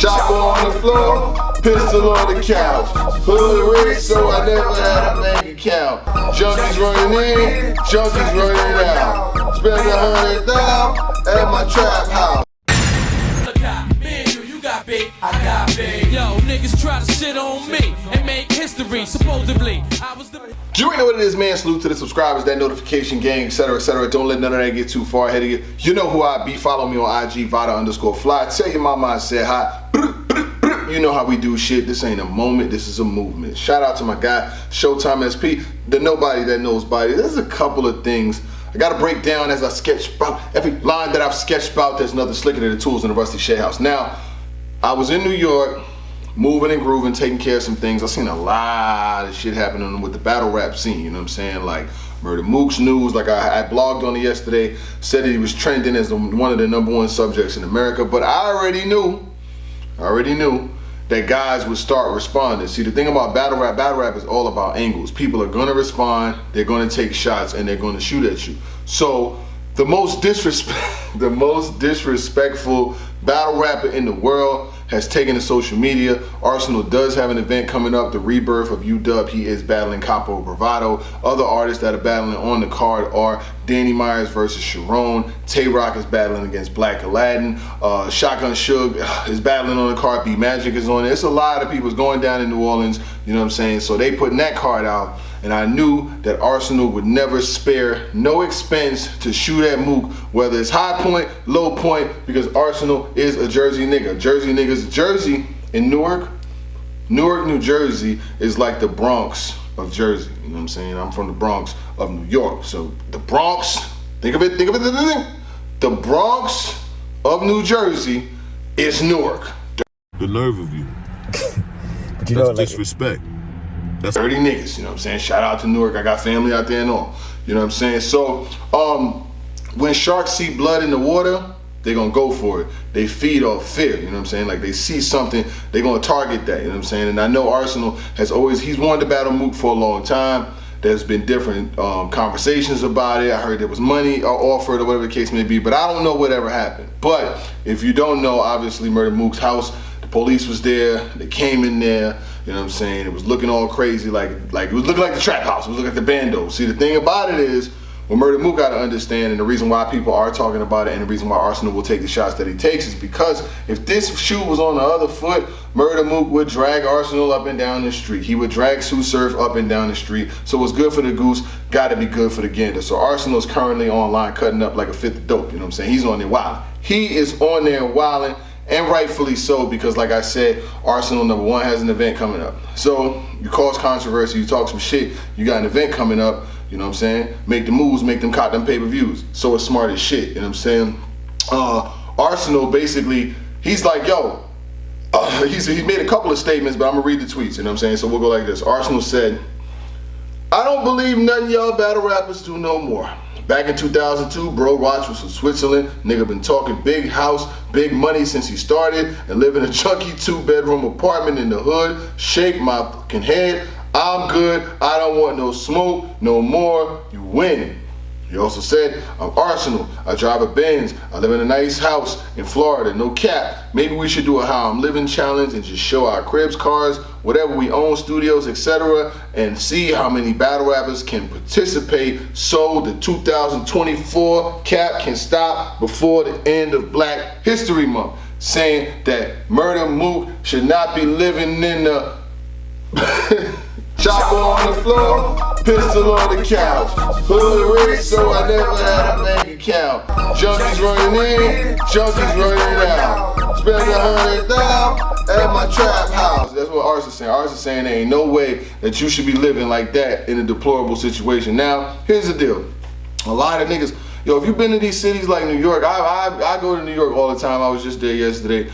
Chopper on the floor, pistol on the couch. Hood rich, so I never had a bank account. Junkies running in, junkies running out. Spend 100,000 at my trap house. I got big. Yo, niggas try to shit on me and make history. Supposedly, I was the. You already know what it is, man. Salute to the subscribers, that notification gang, etc., etc. Don't let none of that get too far ahead of you. You know who I be. Follow me on IG, Vada_fly. Tell your mama I said hi. You know how we do shit. This ain't a moment, this is a movement. Shout out to my guy, Showtime SP, the nobody that knows body. There's a couple of things I gotta break down as I sketch about. Every line that I've sketched about, there's nothing slicker than the tools in the rusty shit house. Now, I was in New York, moving and grooving, taking care of some things. I seen a lot of shit happening with the battle rap scene, you know what I'm saying? Like Murda Mook's news, like I blogged on it yesterday, said that he was trending as one of the #1 subjects in America, but I already knew that guys would start responding. See, the thing about battle rap is all about angles. People are gonna respond, they're gonna take shots, and they're gonna shoot at you. So the most disrespectful battle rapper in the world has taken to social media. Arsonal does have an event coming up, the rebirth of UW. He is battling Capo Bravado. Other artists that are battling on the card are Danny Myers versus Sharon. Tay-Rock is battling against Black Aladdin. Shotgun Suge is battling on the card. B Magic is on it. It's a lot of people going down in New Orleans, you know what I'm saying? So they putting that card out. And I knew that Arsonal would never spare no expense to shoot at Mook, whether it's high point, low point, because Arsonal is a Jersey nigga. Jersey niggas, Jersey in Newark, New Jersey is like the Bronx of Jersey. You know what I'm saying? I'm from the Bronx of New York. So the Bronx, think of it, the Bronx of New Jersey is Newark. The nerve of you. But you That's know, like, disrespect. That's dirty niggas, you know what I'm saying? Shout out to Newark, I got family out there and all, you know what I'm saying? So, when sharks see blood in the water, they gonna go for it. They feed off fear, you know what I'm saying? Like they see something, they gonna target that, you know what I'm saying? And I know Arsonal he's wanted to battle Mook for a long time. There's been different conversations about it. I heard there was money offered or whatever the case may be, but I don't know whatever happened. But if you don't know, obviously Murda Mook's house, the police was there, they came in there, you know what I'm saying? It was looking all crazy, like it was looking like the trap house, it was looking like the bando. See, the thing about it is, what Murda Mook got to understand, and the reason why people are talking about it, and the reason why Arsonal will take the shots that he takes, is because if this shoe was on the other foot, Murda Mook would drag Arsonal up and down the street. He would drag Sue Surf up and down the street. So what's good for the goose, gotta be good for the gander. So Arsonal's currently online cutting up like a fifth of dope, you know what I'm saying? He's on there wilding. He is on there wilding, and rightfully so, because like I said, Arsonal #1 has an event coming up. So you cause controversy, you talk some shit, you got an event coming up, you know what I'm saying? Make the moves, make them cop them pay-per-views. So it's smart as shit, you know what I'm saying? Arsonal basically, he's like, yo, he made a couple of statements, but I'm gonna read the tweets, you know what I'm saying? So we'll go like this. Arsonal said, I don't believe nothing y'all battle rappers do no more. Back in 2002, bro watch was from Switzerland. Nigga been talking big house, big money since he started, and live in a chunky 2-bedroom apartment in the hood. Shake my fucking head. I'm good. I don't want no smoke no more. You win. He also said, I'm Arsonal. I drive a Benz. I live in a nice house in Florida. No cap. Maybe we should do a how I'm living challenge and just show our cribs, cars, whatever we own, studios, etc., and see how many battle rappers can participate so the 2024 cap can stop before the end of Black History Month. Saying that Murda Mook should not be living in the chopper on the floor, pistol on the couch. Hood rich, so I never had a bank account. Junkies running in, junkies running out. Spend 100,000 at my trap house. That's what Ars is saying. Ars is saying there ain't no way that you should be living like that in a deplorable situation. Now, here's the deal. A lot of niggas, yo, if you've been to these cities like New York, I go to New York all the time. I was just there yesterday.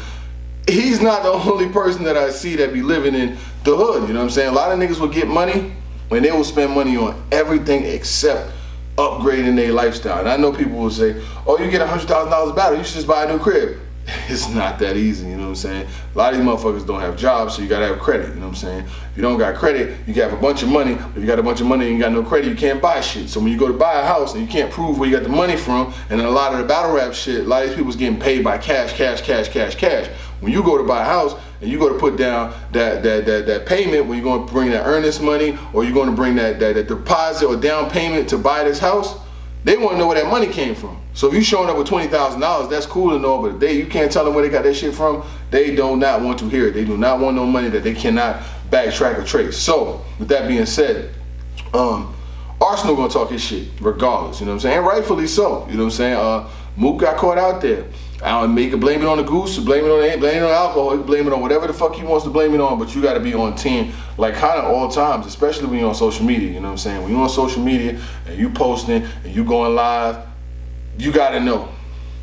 He's not the only person that I see that be living in the hood, you know what I'm saying? A lot of niggas will get money and they will spend money on everything except upgrading their lifestyle. And I know people will say, oh, you get $100,000 a battle, you should just buy a new crib. It's not that easy, you know what I'm saying? A lot of these motherfuckers don't have jobs, so you gotta have credit, you know what I'm saying? If you don't got credit, you can have a bunch of money. If you got a bunch of money and you got no credit, you can't buy shit. So when you go to buy a house and you can't prove where you got the money from, and then a lot of the battle rap shit, a lot of these people's getting paid by cash. when you go to buy a house and you go to put down that payment, when you're going to bring that earnest money or you're going to bring that deposit or down payment to buy this house, they want to know where that money came from. So if you showing up with $20,000, that's cool and all, but you can't tell them where they got that shit from. They do not want to hear it. They do not want no money that they cannot backtrack or trace. So with that being said, Arsonal gonna talk his shit regardless, you know what I'm saying? And rightfully so, you know what I'm saying? Mook got caught out there. I don't make it, blame it on the goose, blame it on alcohol, blame it on whatever the fuck he wants to blame it on, but you gotta be on team like kind of all times, especially when you're on social media, you know what I'm saying? When you're on social media and you posting and you going live, you gotta know.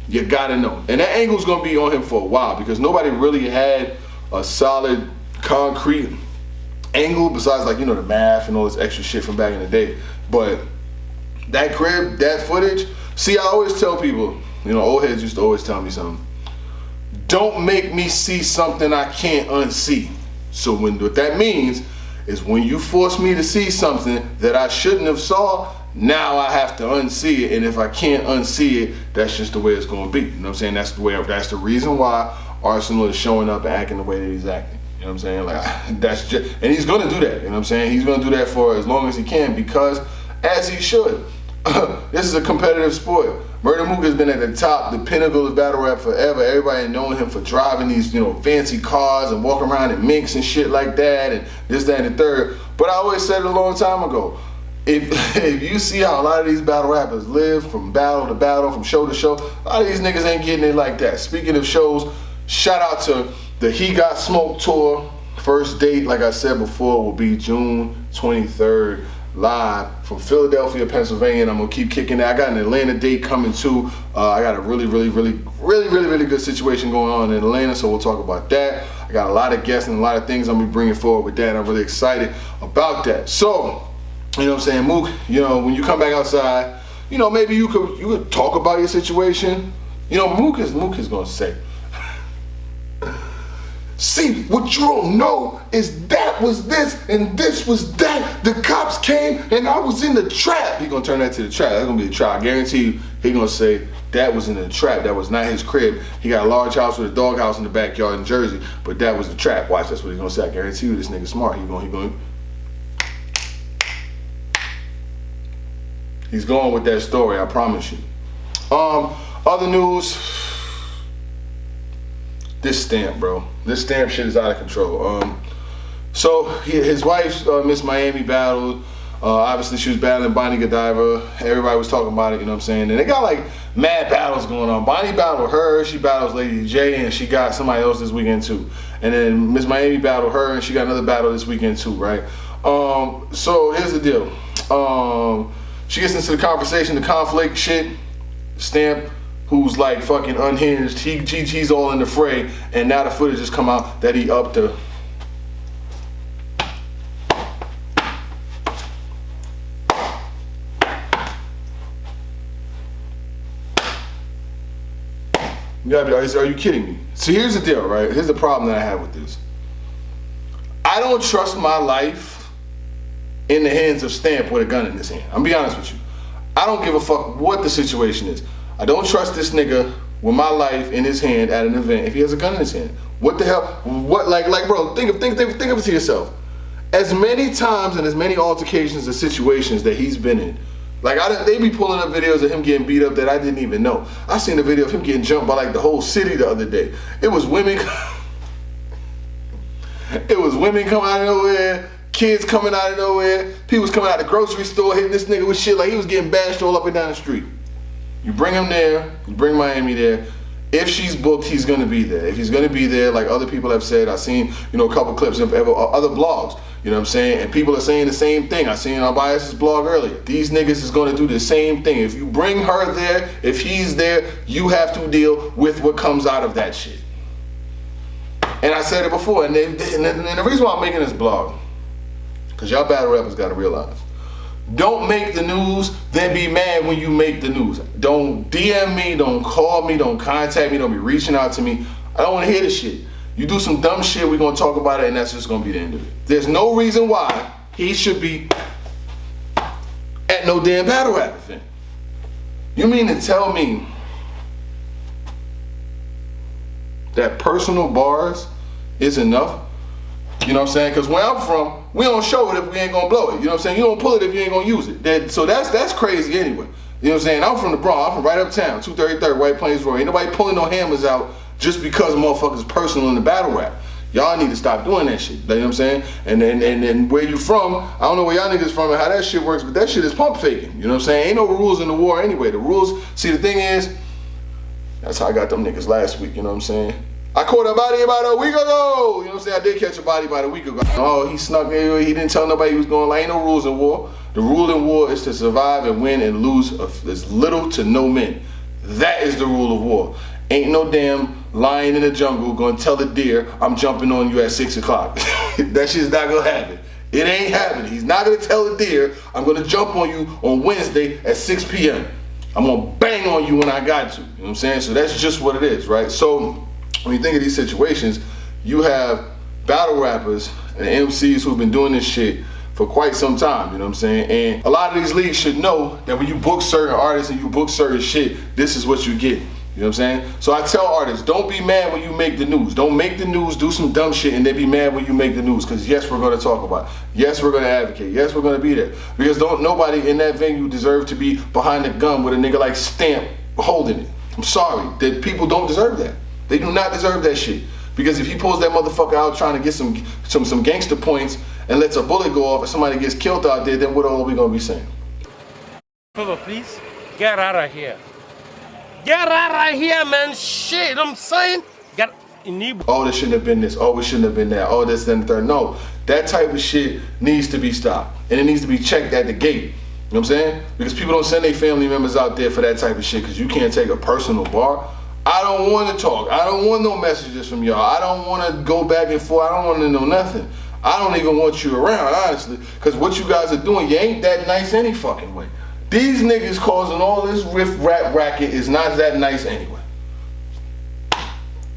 You gotta know. And that angle's gonna be on him for a while because nobody really had a solid, concrete angle besides like, you know, the math and all this extra shit from back in the day. But that crib, that footage, see, I always tell people, you know, old heads used to always tell me something. Don't make me see something I can't unsee. So what that means is when you force me to see something that I shouldn't have saw, now I have to unsee it. And if I can't unsee it, that's just the way it's going to be. You know what I'm saying? That's the reason why Arsonal is showing up and acting the way that he's acting. You know what I'm saying? Like, that's just, and he's going to do that. You know what I'm saying? He's going to do that for as long as he can because, as he should, this is a competitive sport. Murda Mook has been at the top, the pinnacle of battle rap forever. Everybody knowing him for driving these, you know, fancy cars and walking around in minks and shit like that and this, that, and the third. But I always said it a long time ago. If you see how a lot of these battle rappers live from battle to battle, from show to show, a lot of these niggas ain't getting it like that. Speaking of shows, shout out to the He Got Smoked tour. First date, like I said before, will be June 23rd. Live from Philadelphia, Pennsylvania, and I'm gonna keep kicking it. I got an Atlanta date coming too. I got a really good situation going on in Atlanta, so we'll talk about that. I got a lot of guests and a lot of things I'm gonna be bringing forward with that, and I'm really excited about that. So, you know what I'm saying, Mook, you know, when you come back outside, you know, maybe you could talk about your situation. You know, Mook is gonna say, see, what you don't know is that was this and this was that. The cops came and I was in the trap. He gonna turn that to the trap. That's gonna be the trap. I guarantee you, he gonna say that was in the trap. That was not his crib. He got a large house with a dog house in the backyard in Jersey, but that was the trap. Watch, that's what he's gonna say. I guarantee you, this nigga smart. He's going with that story. I promise you. Other news. This stamp, bro. This stamp shit is out of control. So his wife, Miss Miami, battled. Obviously, she was battling Bonnie Godiva. Everybody was talking about it, you know what I'm saying? And they got like mad battles going on. Bonnie battled her, she battles Lady J, and she got somebody else this weekend too. And then Miss Miami battled her, and she got another battle this weekend too, right? So here's the deal. She gets into the conversation, the conflict shit. Stamp, who's like fucking unhinged, he's all in the fray, and now the footage has come out that he upped her. You gotta be, are you kidding me? See, here's the deal, right? Here's the problem that I have with this. I don't trust my life in the hands of Stamp with a gun in his hand. I'm gonna be honest with you. I don't give a fuck what the situation is. I don't trust this nigga with my life in his hand at an event if he has a gun in his hand. What the hell? What, like bro, think of it to yourself. As many times and as many altercations and situations that he's been in, like they be pulling up videos of him getting beat up that I didn't even know. I seen a video of him getting jumped by like the whole city the other day. It was women coming out of nowhere, kids coming out of nowhere, people was coming out of the grocery store hitting this nigga with shit like he was getting bashed all up and down the street. You bring him there, you bring Miami there. If she's booked, he's gonna be there. If he's gonna be there, like other people have said, I've seen, you know, a couple clips of other blogs, you know what I'm saying? And people are saying the same thing. I seen on Bias's blog earlier. These niggas is gonna do the same thing. If you bring her there, if he's there, you have to deal with what comes out of that shit. And I said it before, and the reason why I'm making this blog, because y'all battle rappers gotta realize, don't make the news, then be mad when you make the news. Don't DM me, don't call me, don't contact me, don't be reaching out to me. I don't want to hear this shit. You do some dumb shit, we're going to talk about it, and that's just going to be the end of it. There's no reason why he should be at no damn battle rap event. You mean to tell me that personal bars is enough. You know what I'm saying? Because where I'm from, we don't show it if we ain't gonna blow it. You know what I'm saying? You don't pull it if you ain't gonna use it. So that's crazy anyway. You know what I'm saying? I'm from the Bronx. I'm from right uptown, 233rd, White Plains Road. Ain't nobody pulling no hammers out just because motherfuckers personal in the battle rap. Y'all need to stop doing that shit. You know what I'm saying? And then where you from, I don't know where y'all niggas from and how that shit works, but that shit is pump faking. You know what I'm saying? Ain't no rules in the war anyway. The rules, see the thing is, that's how I got them niggas last week, you know what I'm saying? I caught a body about a week ago. You know what I'm saying? I did catch a body about a week ago. Oh, he snuck in. He didn't tell nobody he was going. Like, ain't no rules in war. The rule in war is to survive and win and lose as little to no men. That is the rule of war. Ain't no damn lion in the jungle gonna tell the deer, I'm jumping on you at 6 o'clock. That shit's not gonna happen. It ain't happening. He's not gonna tell the deer, I'm gonna jump on you on Wednesday at 6 p.m. I'm gonna bang on you when I got to. You know what I'm saying? So that's just what it is, right? So when you think of these situations, you have battle rappers and MCs who've been doing this shit for quite some time, you know what I'm saying? And a lot of these leagues should know that when you book certain artists and you book certain shit, this is what you get. You know what I'm saying? So I tell artists, don't be mad when you make the news. Don't make the news, do some dumb shit, and then be mad when you make the news. Because yes, we're going to talk about it. Yes, we're going to advocate. Yes, we're going to be there. Because nobody in that venue deserve to be behind the gun with a nigga like Stamp holding it. I'm sorry. That people don't deserve that. They do not deserve that shit. Because if he pulls that motherfucker out trying to get some gangster points and lets a bullet go off and somebody gets killed out there, then what are we going to be saying? Favor, please, get out of here. Get out of here, man. Shit, I'm saying. Oh, this shouldn't have been this. Oh, it shouldn't have been that. Oh, this, then the third. No, that type of shit needs to be stopped. And it needs to be checked at the gate. You know what I'm saying? Because people don't send their family members out there for that type of shit because you can't take a personal bar. I don't want to talk. I don't want no messages from y'all. I don't want to go back and forth. I don't want to know nothing. I don't even want you around, honestly. Because what you guys are doing, you ain't that nice any fucking way. These niggas causing all this riff rap racket is not that nice anyway.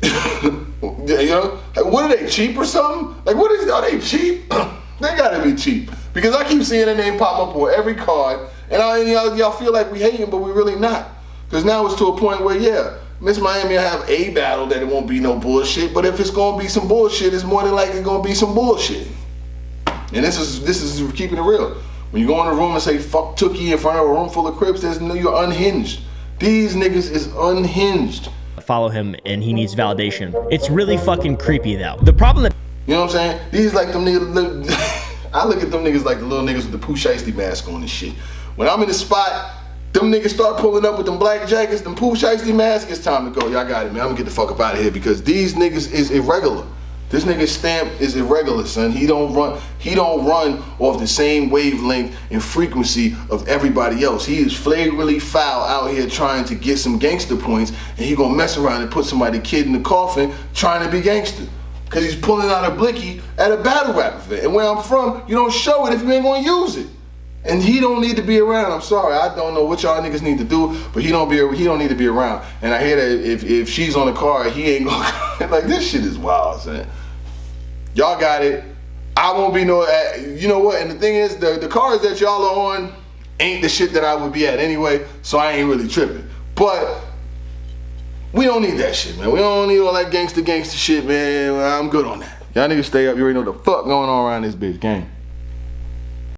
You know? Like, what are they, cheap or something? Like, are they cheap? They gotta be cheap. Because I keep seeing their name pop up on every card, and y'all feel like we hating, but we really not. Because now it's to a point where, yeah, Miss Miami will have a battle that it won't be no bullshit, but if it's gonna be some bullshit, it's more than likely gonna be some bullshit. And this is keeping it real. When you go in a room and say fuck Tookie in front of a room full of Crips, you're unhinged. These niggas is unhinged. Follow him and he needs validation. It's really fucking creepy though. The problem that, you know what I'm saying? These like them niggas, I look at them niggas like the little niggas with the Pooh Shiesty mask on and shit. When I'm in the spot, them niggas start pulling up with them black jackets, them Pooh Shiesty masks, it's time to go. Y'all got it, man. I'm gonna get the fuck up out of here because these niggas is irregular. This nigga Stamp is irregular, son. He don't run off the same wavelength and frequency of everybody else. He is flagrantly foul out here trying to get some gangster points, and he gonna mess around and put somebody's kid in the coffin trying to be gangster. Cause he's pulling out a blicky at a battle rap event. And where I'm from, you don't show it if you ain't gonna use it. And he don't need to be around. I'm sorry, I don't know what y'all niggas need to do, but he don't need to be around. And I hear that if she's on the card, he ain't gonna like this shit is wild, son. Y'all got it. I won't be no, you know what? And the thing is, the cards that y'all are on ain't the shit that I would be at anyway, so I ain't really tripping. But we don't need that shit, man. We don't need all that gangster shit, man. I'm good on that. Y'all niggas stay up. You already know the fuck going on around this bitch gang.